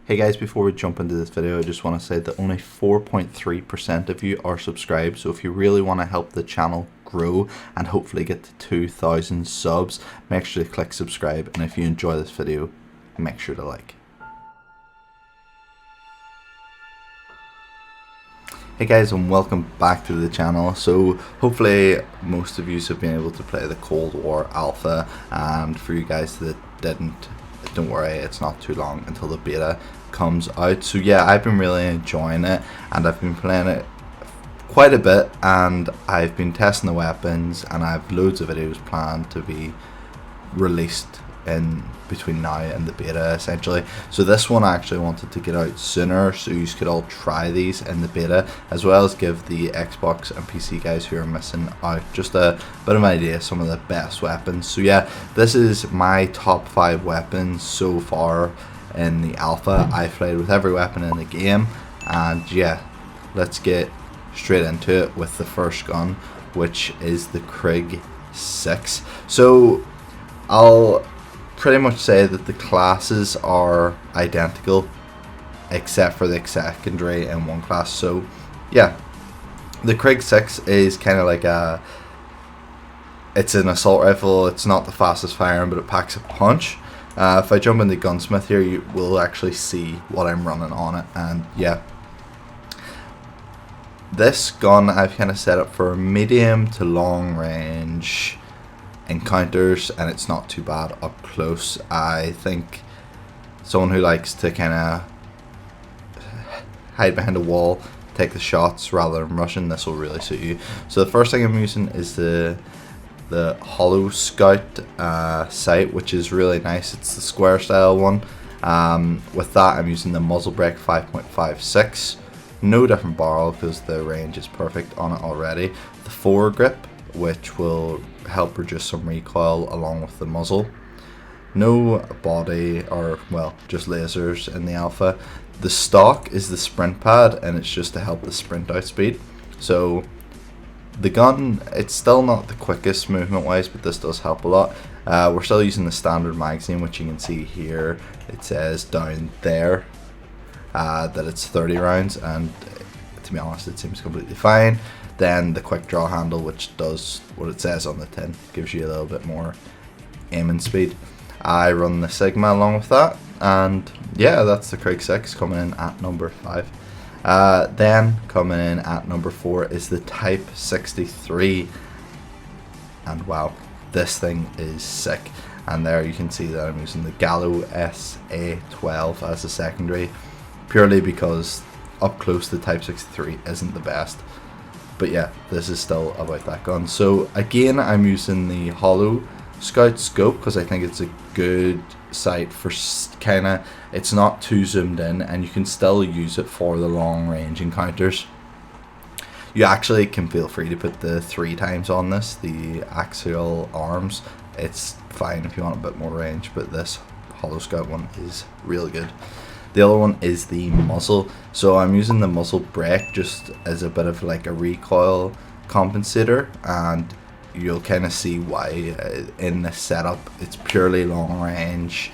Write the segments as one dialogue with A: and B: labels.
A: Hey guys, before we jump into this video, I just want to say that only 4.3% of you are subscribed, so if you really want to help the channel grow and hopefully get to 2,000 subs, make sure to click subscribe, and if you enjoy this video, make sure to like. Hey guys, and welcome back to the channel. So hopefully most of you have been able to play the Cold War Alpha, and for you guys that didn't, don't worry, it's not too long until the beta comes out. So yeah, I've been really enjoying it and I've been playing it quite a bit, and I've been testing the weapons, and I have loads of videos planned to be released in between now and the beta essentially. So this one I actually wanted to get out sooner so you could all try these in the beta, as well as give the Xbox and PC guys who are missing out just a bit of an idea of some of the best weapons. So yeah, this is my top 5 weapons so far in the alpha. I played with every weapon in the game, and yeah, let's get straight into it with the first gun, which is the Krig 6. So I'll pretty much say that the classes are identical except for the secondary in one class. So yeah, the Krig 6 is kind of like it's an assault rifle. It's not the fastest firing, but it packs a punch. If I jump into gunsmith here, you will actually see what I'm running on it. And yeah, this gun I've kind of set up for medium to long range encounters, and it's not too bad up close. I think someone who likes to kind of hide behind a wall, take the shots rather than rushing, this will really suit you. So the first thing I'm using is the Hollow Scout sight, which is really nice. It's the square style one. With that I'm using the muzzle brake 5.56. No different barrel because the range is perfect on it already. The foregrip, which will help reduce some recoil along with the muzzle. No body, or well, just lasers in the alpha. The stock is the sprint pad, and it's just to help the sprint out speed. So the gun, it's still not the quickest movement wise, but this does help a lot. We're still using the standard magazine, which you can see here. It says down there that it's 30 rounds, and to be honest it seems completely fine. Then the quick draw handle, which does what it says on the tin, gives you a little bit more aiming speed. I run the Sigma along with that, and yeah, that's the Krig 6 coming in at number 5. Then coming in at number 4 is the Type 63, and wow, this thing is sick. And there you can see that I'm using the Gallo SA12 as a secondary, purely because up close the Type 63 isn't the best. But yeah, this is still about that gun. So again, I'm using the Hollow Scout scope because I think it's a good sight for kind of, it's not too zoomed in, and you can still use it for the long range encounters. You actually can feel free to put the 3 times on this, the axial arms. It's fine if you want a bit more range, but this Hollow Scout one is really good. The other one is the muzzle. So I'm using the muzzle brake just as a bit of like a recoil compensator, and you'll kind of see why in this setup. It's purely long range,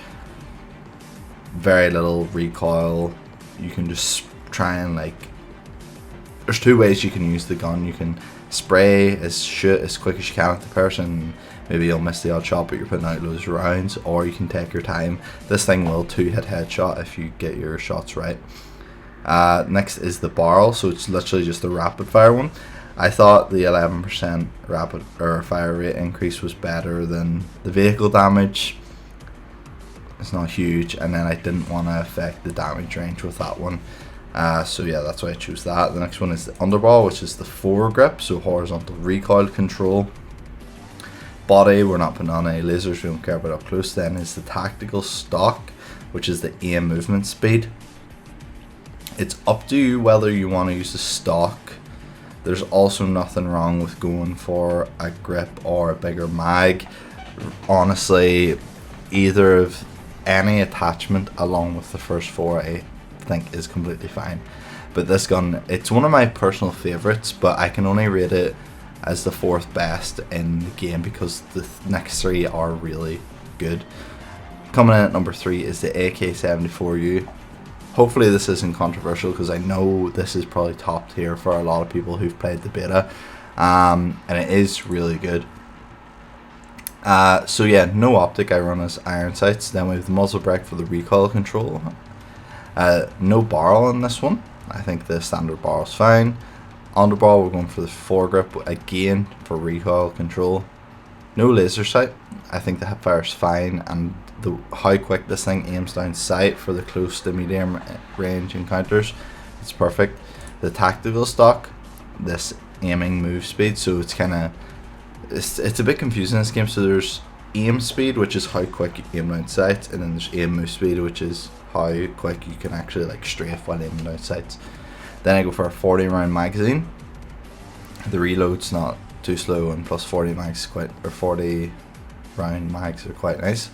A: very little recoil. You can just try and like, there's 2 ways you can use the gun. You can spray shoot as quick as you can at the person, maybe you'll miss the odd shot but you're putting out loads of rounds, or you can take your time. This thing will 2-hit headshot if you get your shots right. Next is the barrel, so it's literally just the rapid fire one. I thought the 11% rapid or fire rate increase was better than the vehicle damage. It's not huge, and then I didn't want to affect the damage range with that one. So yeah, that's why I choose that. The next one is the underbarrel, which is the foregrip, so horizontal recoil control. Body, we're not putting on any lasers, we don't care about up close. Then is the tactical stock, which is the aim movement speed. It's up to you whether you want to use the stock. There's also nothing wrong with going for a grip or a bigger mag. Honestly, either of any attachment along with the first 4 I think is completely fine. But this gun, it's one of my personal favorites, but I can only rate it as the 4th best in the game because the next 3 are really good. Coming in at number 3 is the AK47 Hopefully this isn't controversial, because I know this is probably top tier for a lot of people who've played the beta, and it is really good. So yeah, no optic, I run as iron sights. Then we have the muzzle brake for the recoil control. No barrel on this one. I think the standard barrel is fine. Underbarrel, we're going for the foregrip again for recoil control. No laser sight. I think the hipfire is fine, and how quick this thing aims down sight for the close to medium range encounters, it's perfect. The tactical stock, this aiming move speed, so it's kind of it's a bit confusing in this game. So there's aim speed, which is how quick you aim down sight, and then there's aim move speed, which is how quick you can actually like strafe while aiming down sights. Then I go for a 40 round magazine. The reload's not too slow, and plus 40 round mags are quite nice.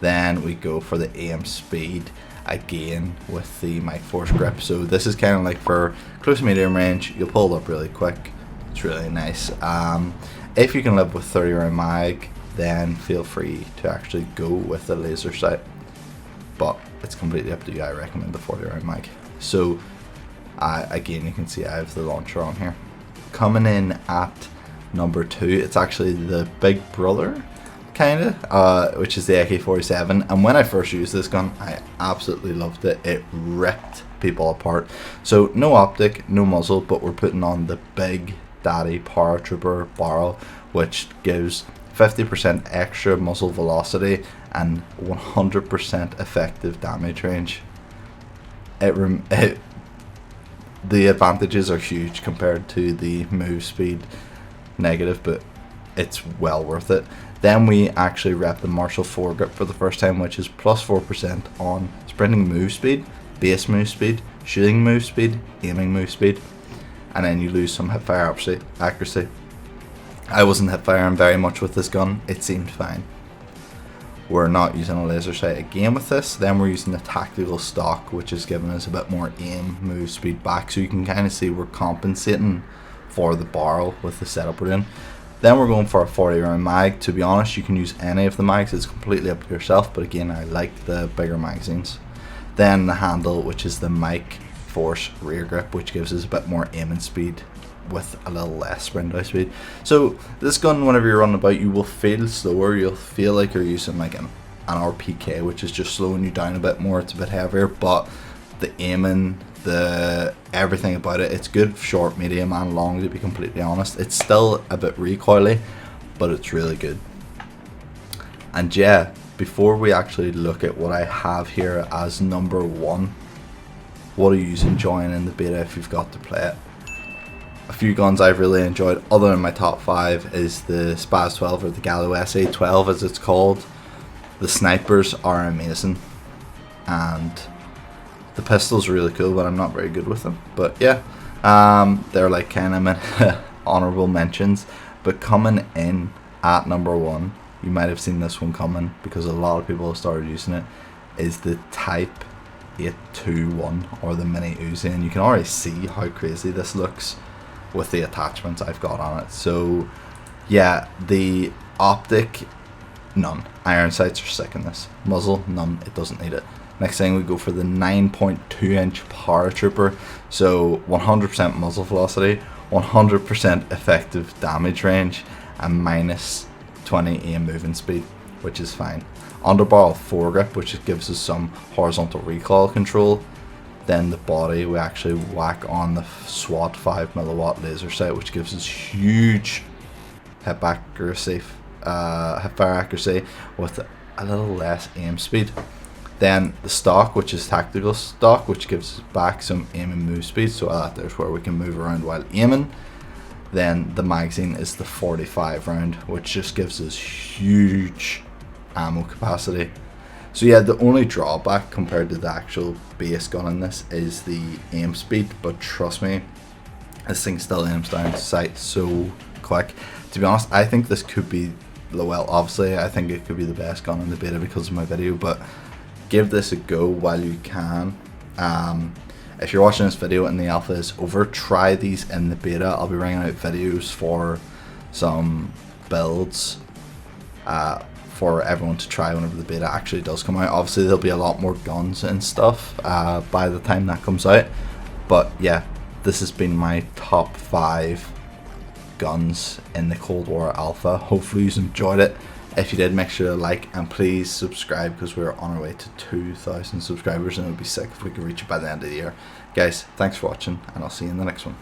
A: Then we go for the aim speed again with the mic force grip. So this is kind of like for close medium range, you'll pull it up really quick. It's really nice. If you can live with 30 round mag, then feel free to actually go with the laser sight, but it's completely up to you. I recommend the 40 round mag. So again, you can see I have the launcher on here. Coming in at number 2, it's actually the big brother kinda, which is the AK47, and when I first used this gun, I absolutely loved it. It ripped people apart. So no optic, no muzzle, but we're putting on the big daddy paratrooper barrel, which gives 50% extra muzzle velocity and 100% effective damage range. The advantages are huge compared to the move speed negative, but it's well worth it. Then we actually rep the Marshall foregrip for the first time, which is plus 4% on sprinting move speed, base move speed, shooting move speed, aiming move speed, and then you lose some hipfire accuracy. I wasn't hipfiring very much with this gun, it seemed fine. We're not using a laser sight again with this. Then we're using the tactical stock, which is giving us a bit more aim move speed back, so you can kind of see we're compensating for the barrel with the setup we're doing. Then we're going for a 40 round mag. To be honest, you can use any of the mags, it's completely up to yourself, but again, I like the bigger magazines. Then the handle, which is the mic force rear grip, which gives us a bit more aiming speed with a little less sprint out speed. So this gun, whenever you're running about, you will feel slower. You'll feel like you're using like an RPK, which is just slowing you down a bit more. It's a bit heavier, but the aiming, the everything about it, it's good short, medium and long, to be completely honest. It's still a bit recoily, but it's really good. And yeah, before we actually look at what I have here as number 1, what are you enjoying in the beta if you've got to play it? A few guns I've really enjoyed other than my top 5 is the Spaz 12, or the Gallo SA12 as it's called. The snipers are amazing, and the pistols are really cool, but I'm not very good with them. But yeah, they're like kind of honorable mentions. But coming in at number 1, you might have seen this one coming because a lot of people have started using it, is the Type 821, or the Mini Uzi, and you can already see how crazy this looks with the attachments I've got on it. So yeah, the optic, none. Iron sights are sick in this. Muzzle, none. It doesn't need it. Next thing, we go for the 9.2 inch paratrooper. So 100% muzzle velocity, 100% effective damage range, and minus 20 aim movement speed, which is fine. Underbarrel foregrip, which gives us some horizontal recoil control. Then the body, we actually whack on the SWAT 5mW laser sight, which gives us huge hip accuracy, hipfire accuracy with a little less aim speed. Then the stock, which is tactical stock, which gives us back some aim and move speed, so there's where we can move around while aiming. Then the magazine is the 45 round, which just gives us huge ammo capacity. So yeah, the only drawback compared to the actual base gun in this is the aim speed, but trust me, this thing still aims down sight so quick. To be honest, I think this could be, well, obviously I think it could be the best gun in the beta because of my video, but give this a go while you can. If you're watching this video and the alpha is over, try these in the beta. I'll be bringing out videos for some builds for everyone to try whenever the beta actually does come out. Obviously there'll be a lot more guns and stuff by the time that comes out, but yeah, this has been my top 5 guns in the Cold War alpha. Hopefully you enjoyed it. If you did, make sure to like and please subscribe, because we're on our way to 2,000 subscribers and it would be sick if we could reach it by the end of the year. Guys, thanks for watching and I'll see you in the next one.